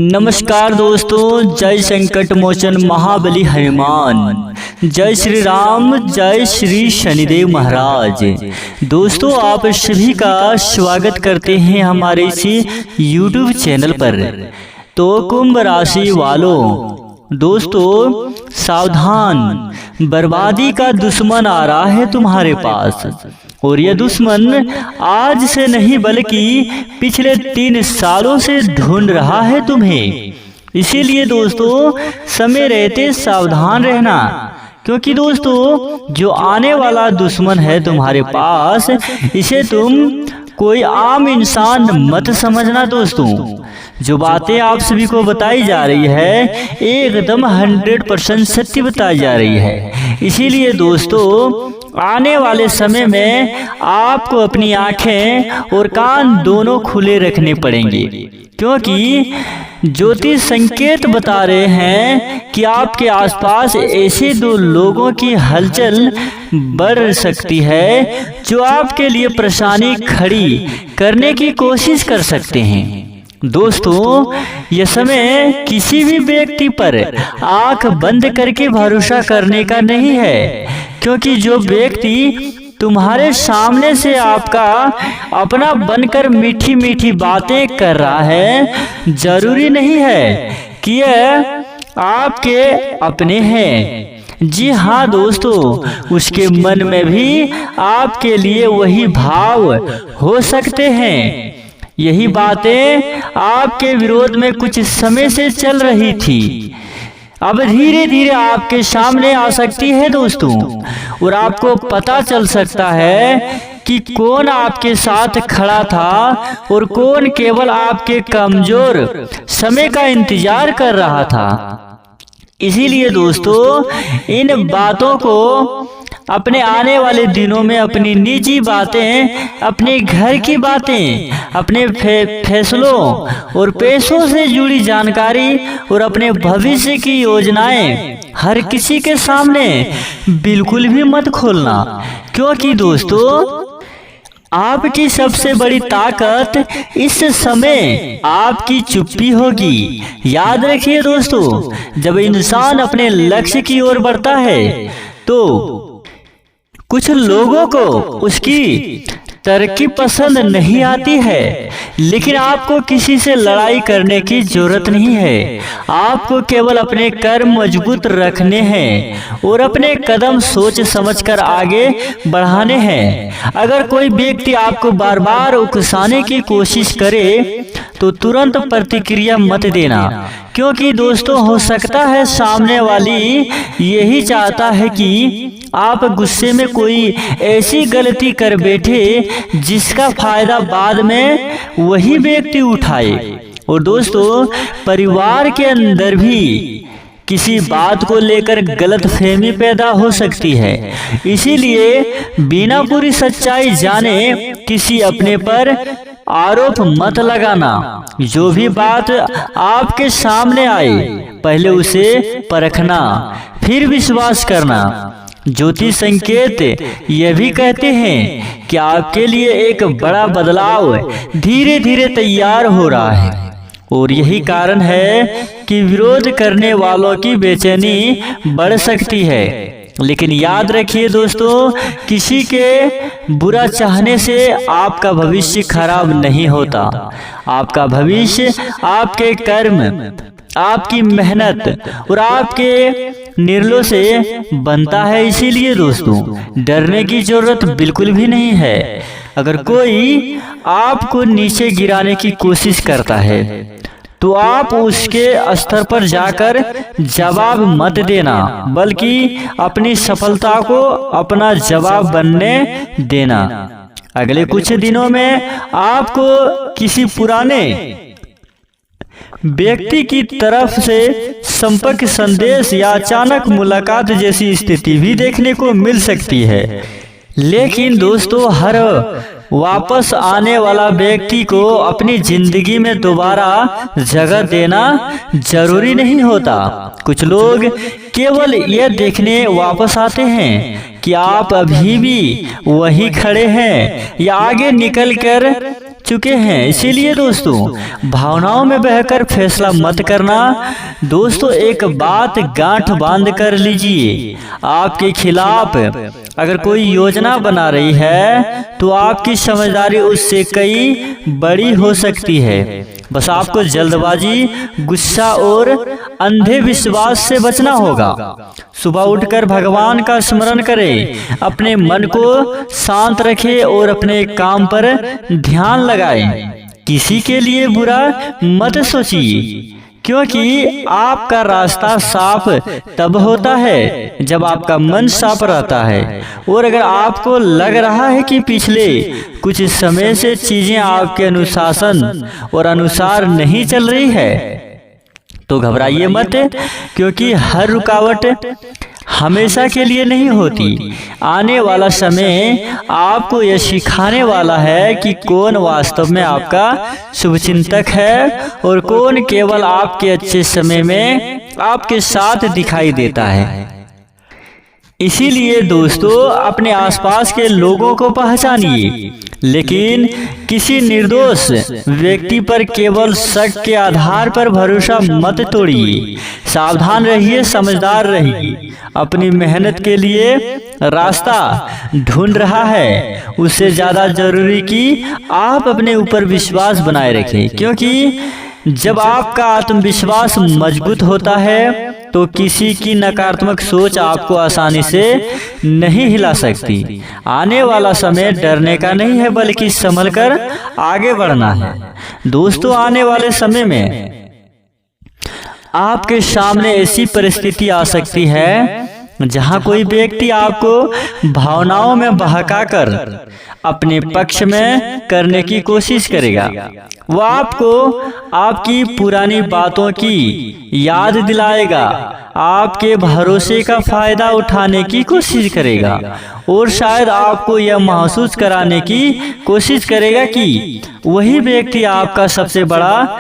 नमस्कार दोस्तों, जय संकट मोचन महाबली हनुमान, जय श्री राम, जय श्री शनिदेव महाराज। दोस्तों, आप सभी का स्वागत करते हैं हमारे इसी YouTube चैनल पर। तो कुंभ राशि वालों, दोस्तों सावधान, बर्बादी का दुश्मन आ रहा है तुम्हारे पास। और यह दुश्मन आज से नहीं बल्कि पिछले 3 सालों से ढूंढ रहा है तुम्हें। इसीलिए दोस्तों समय रहते सावधान रहना, क्योंकि दोस्तों जो आने वाला दुश्मन है तुम्हारे पास, इसे तुम कोई आम इंसान मत समझना। दोस्तों जो बातें आप सभी को बताई जा रही है एकदम 100% सत्य बताई जा रही है। इसीलिए दोस्तों आने वाले समय में आपको अपनी आंखें और कान दोनों खुले रखने पड़ेंगे, क्योंकि ज्योतिष संकेत बता रहे हैं कि आपके आसपास ऐसे 2 लोगों की हलचल बढ़ सकती है जो आपके लिए परेशानी खड़ी करने की कोशिश कर सकते हैं। दोस्तों यह समय किसी भी व्यक्ति पर आंख बंद करके भरोसा करने का नहीं है, क्योंकि जो व्यक्ति तुम्हारे सामने से आपका अपना बनकर मीठी मीठी बातें कर रहा है, जरूरी नहीं है कि यह आपके अपने हैं। जी हाँ दोस्तों, उसके मन में भी आपके लिए वही भाव हो सकते हैं। यही बातें आपके विरोध में कुछ समय से चल रही थी, अब धीरे धीरे आपके सामने आ सकती है दोस्तों। और आपको पता चल सकता है कि कौन आपके साथ खड़ा था और कौन केवल आपके कमजोर समय का इंतजार कर रहा था। इसीलिए दोस्तों इन बातों को अपने आने वाले दिनों में अपनी निजी बातें, अपने घर की बातें, अपने फैसलों और पैसों से जुड़ी जानकारी और अपने भविष्य की योजनाएं हर किसी के सामने बिल्कुल भी मत खोलना, क्योंकि दोस्तों आपकी सबसे बड़ी ताकत इस समय आपकी चुप्पी होगी। याद रखिए दोस्तों, जब इंसान अपने लक्ष्य की ओर बढ़ता है तो कुछ लोगों को उसकी तरक्की पसंद नहीं आती है, लेकिन आपको किसी से लड़ाई करने की जरूरत नहीं है। आपको केवल अपने कर्म मजबूत रखने हैं और अपने कदम सोच समझकर आगे बढ़ाने हैं। अगर कोई व्यक्ति आपको बार बार उकसाने की कोशिश करे तो तुरंत प्रतिक्रिया मत देना, क्योंकि दोस्तों हो सकता है सामने वाली यही चाहता है कि आप गुस्से में कोई ऐसी गलती कर बैठे जिसका फायदा बाद में वही व्यक्ति उठाए। और दोस्तों परिवार के अंदर भी किसी बात को लेकर गलतफहमी पैदा हो सकती है। इसीलिए बिना पूरी सच्चाई जाने किसी अपने पर आरोप मत लगाना। जो भी बात आपके सामने आए पहले उसे परखना, फिर विश्वास करना। ज्योतिष संकेत यह भी कहते हैं कि आपके लिए एक बड़ा बदलाव धीरे धीरे तैयार हो रहा है, और यही कारण है कि विरोध करने वालों की बेचैनी बढ़ सकती है। लेकिन याद रखिए दोस्तों, किसी के बुरा चाहने से आपका भविष्य खराब नहीं होता। आपका भविष्य आपके कर्म, आपकी मेहनत और आपके निर्णयों से बनता है। इसीलिए दोस्तों डरने की जरूरत बिल्कुल भी नहीं है। अगर कोई आपको नीचे गिराने की कोशिश करता है तो आप उसके स्तर पर जाकर जवाब मत देना, बल्कि अपनी सफलता को अपना जवाब बनने देना। अगले कुछ दिनों में आपको किसी पुराने व्यक्ति की तरफ से संपर्क संदेश या अचानक मुलाकात जैसी स्थिति भी देखने को मिल सकती है। लेकिन दोस्तों हर वापस आने वाला व्यक्ति को अपनी जिंदगी में दोबारा जगह देना जरूरी नहीं होता। कुछ लोग केवल यह देखने वापस आते हैं कि आप अभी भी वहीं खड़े हैं या आगे निकलकर चुके हैं। इसीलिए दोस्तों भावनाओं में बहकर फैसला मत करना। दोस्तों एक बात गांठ बांध कर लीजिए, आपके खिलाफ अगर कोई योजना बना रही है तो आपकी समझदारी उससे कई बड़ी हो सकती है। बस आपको जल्दबाजी, गुस्सा और अंधे विश्वास से बचना होगा। सुबह उठकर भगवान का स्मरण करें, अपने मन को शांत रखें और अपने काम पर ध्यान लगाएं। किसी के लिए बुरा मत सोचिए, क्योंकि आपका रास्ता साफ तब होता है जब आपका मन साफ रहता है। और अगर आपको लग रहा है कि पिछले कुछ समय से चीजें आपके अनुशासन और अनुसार नहीं चल रही है, तो घबराइए मत, क्योंकि हर रुकावट हमेशा के लिए नहीं होती। आने वाला समय आपको यह सिखाने वाला है कि कौन वास्तव में आपका शुभचिंतक है और कौन केवल आपके अच्छे समय में आपके साथ दिखाई देता है। इसीलिए दोस्तों अपने आसपास के लोगों को पहचानिए, लेकिन किसी निर्दोष व्यक्ति पर केवल शक के आधार पर भरोसा मत तोड़िए। सावधान रहिए, समझदार रहिए। अपनी मेहनत के लिए रास्ता ढूंढ रहा है, उससे ज्यादा जरूरी कि आप अपने ऊपर विश्वास बनाए रखें, क्योंकि जब आपका आत्मविश्वास मजबूत होता है तो किसी की नकारात्मक सोच आपको आसानी से नहीं हिला सकती। आने वाला समय डरने का नहीं है, बल्कि संभलकर आगे बढ़ना है। दोस्तों आने वाले समय में आपके सामने ऐसी परिस्थिति आ सकती है जहां कोई व्यक्ति आपको भावनाओं में बहकाकर अपने पक्ष में करने की कोशिश करेगा। वो आपको आपकी पुरानी बातों की याद दिलाएगा, आपके भरोसे का फायदा उठाने की कोशिश करेगा और शायद आपको यह महसूस कराने की कोशिश करेगा कि वही व्यक्ति आपका सबसे बड़ा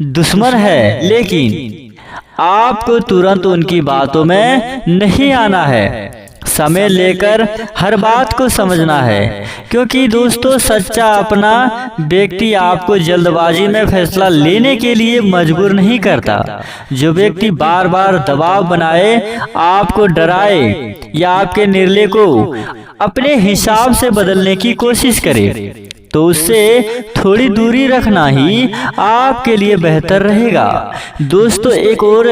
दुश्मन है। लेकिन आपको तुरंत उनकी बातों में नहीं आना है, समय लेकर हर बात को समझना है, क्योंकि दोस्तों सच्चा अपना व्यक्ति आपको जल्दबाजी में फैसला लेने के लिए मजबूर नहीं करता। जो व्यक्ति बार बार दबाव बनाए, आपको डराए या आपके निर्णय को अपने हिसाब से बदलने की कोशिश करे, तो उससे थोड़ी दूरी रखना ही आपके लिए बेहतर रहेगा। दोस्तों एक और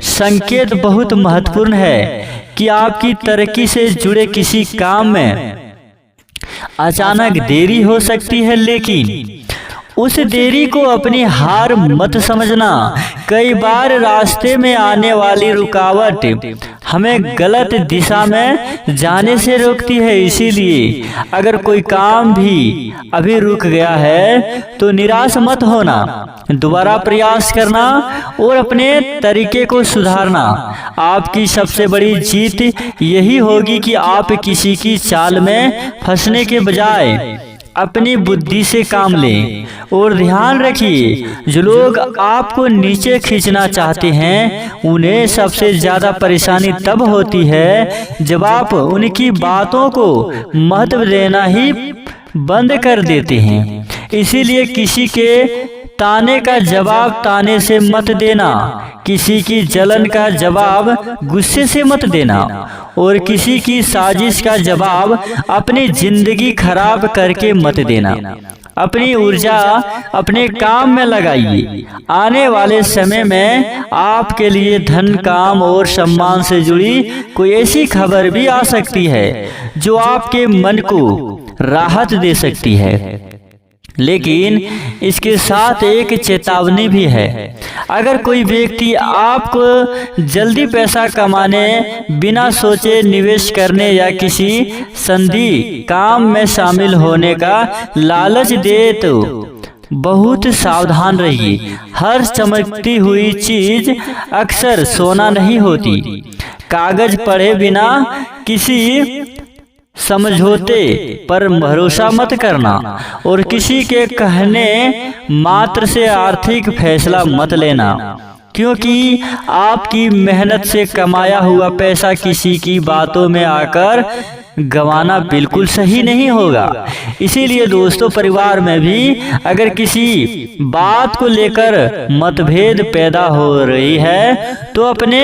संकेत बहुत महत्वपूर्ण है कि आपकी तरक्की से जुड़े किसी काम में अचानक देरी हो सकती है, लेकिन उस देरी को अपनी हार मत समझना। कई बार रास्ते में आने वाली रुकावट हमें गलत दिशा में जाने से रोकती है। इसीलिए अगर कोई काम भी अभी रुक गया है तो निराश मत होना, दोबारा प्रयास करना और अपने तरीके को सुधारना। आपकी सबसे बड़ी जीत यही होगी कि आप किसी की चाल में फंसने के बजाय अपनी बुद्धि से काम लें। और ध्यान रखिए, जो लोग आपको नीचे खींचना चाहते हैं उन्हें सबसे ज्यादा परेशानी तब होती है जब आप उनकी बातों को महत्व देना ही बंद कर देते हैं। इसीलिए किसी के ताने का जवाब ताने से मत देना, किसी की जलन का जवाब गुस्से से मत देना और किसी की साजिश का जवाब अपनी जिंदगी खराब करके मत देना। अपनी ऊर्जा अपने काम में लगाइए। आने वाले समय में आपके लिए धन, काम और सम्मान से जुड़ी कोई ऐसी खबर भी आ सकती है जो आपके मन को राहत दे सकती है। लेकिन इसके साथ एक चेतावनी भी है। अगर कोई व्यक्ति आपको जल्दी पैसा कमाने, बिना सोचे निवेश करने या किसी संधि काम में शामिल होने का लालच दे तो बहुत सावधान रहिए। हर चमकती हुई चीज अक्सर सोना नहीं होती। कागज पढ़े बिना किसी समझौते पर भरोसा मत करना और किसी के कहने मात्र से आर्थिक फैसला मत लेना। क्योंकि आपकी मेहनत से कमाया हुआ पैसा किसी की बातों में आकर गंवाना बिल्कुल सही नहीं होगा। इसीलिए दोस्तों, परिवार में भी अगर किसी बात को लेकर मतभेद पैदा हो रही है तो अपने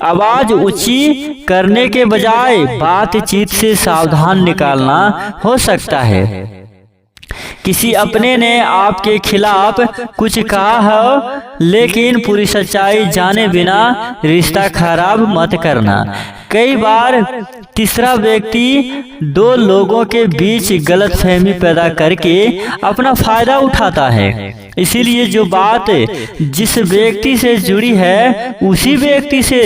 आवाज ऊंची करने के बजाय बातचीत से सावधान निकालना हो सकता है। किसी अपने ने आपके खिलाफ कुछ कहा है, लेकिन पूरी सच्चाई जाने बिना रिश्ता खराब मत करना। कई बार तीसरा व्यक्ति दो लोगों के बीच गलतफहमी पैदा करके अपना फायदा उठाता है। इसीलिए जो बात जिस व्यक्ति से जुड़ी है उसी व्यक्ति से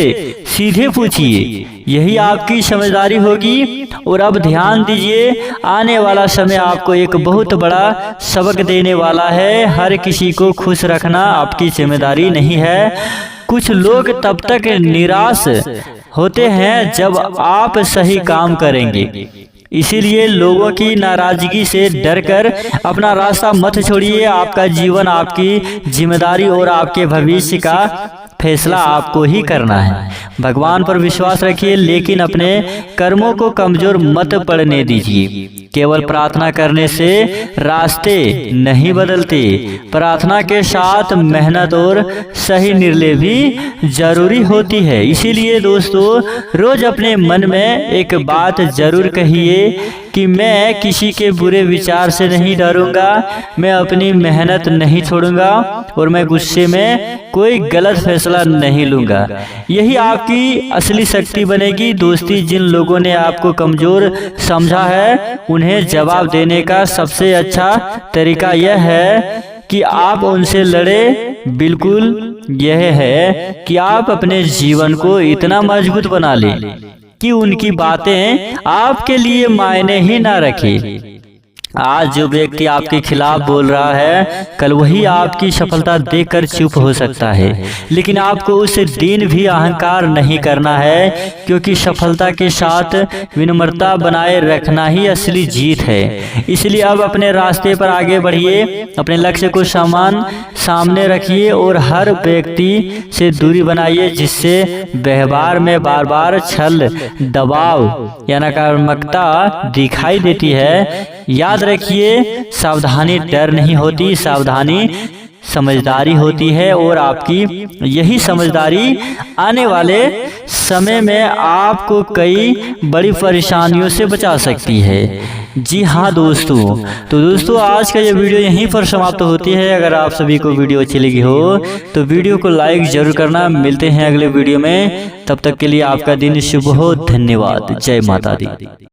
सीधे पूछिए, यही आपकी समझदारी होगी। और अब ध्यान दीजिए, आने वाला समय आपको एक बहुत बड़ा सबक देने वाला है। हर किसी को खुश रखना आपकी जिम्मेदारी नहीं है। कुछ लोग तब तक निराश होते हैं जब आप सही काम करेंगे। इसीलिए लोगों की नाराजगी से डरकर अपना रास्ता मत छोड़िए। आपका जीवन आपकी जिम्मेदारी और आपके भविष्य का फैसला आपको ही करना है। भगवान पर विश्वास रखिए, लेकिन अपने कर्मों को कमजोर मत पड़ने दीजिए। केवल प्रार्थना करने से रास्ते नहीं बदलते। प्रार्थना के साथ मेहनत और सही निर्णय भी जरूरी होती है। इसीलिए दोस्तों, रोज अपने मन में एक बात जरूर कहिए कि मैं किसी के बुरे विचार से नहीं डरूंगा, मैं अपनी मेहनत नहीं छोड़ूंगा और मैं गुस्से में कोई गलत फैसला नहीं लूंगा। यही आपकी असली शक्ति बनेगी। दोस्ती, जिन लोगों ने आपको कमजोर समझा है उन्हें जवाब देने का सबसे अच्छा तरीका यह है कि आप उनसे लड़े। बिल्कुल यह है कि आप अपने जीवन को इतना मजबूत बना लें कि उनकी बातें आपके लिए मायने ही ना रखें। आज जो व्यक्ति आपके खिलाफ बोल रहा है, कल वही आपकी सफलता देखकर चुप हो सकता है। लेकिन आपको उस दिन भी अहंकार नहीं करना है, क्योंकि सफलता के साथ विनम्रता बनाए रखना ही असली जीत है। इसलिए अब अपने रास्ते पर आगे बढ़िए, अपने लक्ष्य को सामने रखिए और हर व्यक्ति से दूरी बनाइए जिससे व्यवहार में बार बार छल, दबाव या नकारात्मकता दिखाई देती है। याद रखिए, सावधानी डर नहीं होती, सावधानी समझदारी होती है। और आपकी यही समझदारी आने वाले समय में आपको कई बड़ी परेशानियों से बचा सकती है। जी हाँ दोस्तों, तो दोस्तों आज का ये वीडियो यहीं पर समाप्त होती है। अगर आप सभी को वीडियो अच्छी लगी हो तो वीडियो को लाइक जरूर करना। मिलते हैं अगले वीडियो में, तब तक के लिए आपका दिन शुभ हो। धन्यवाद। जय माता दी।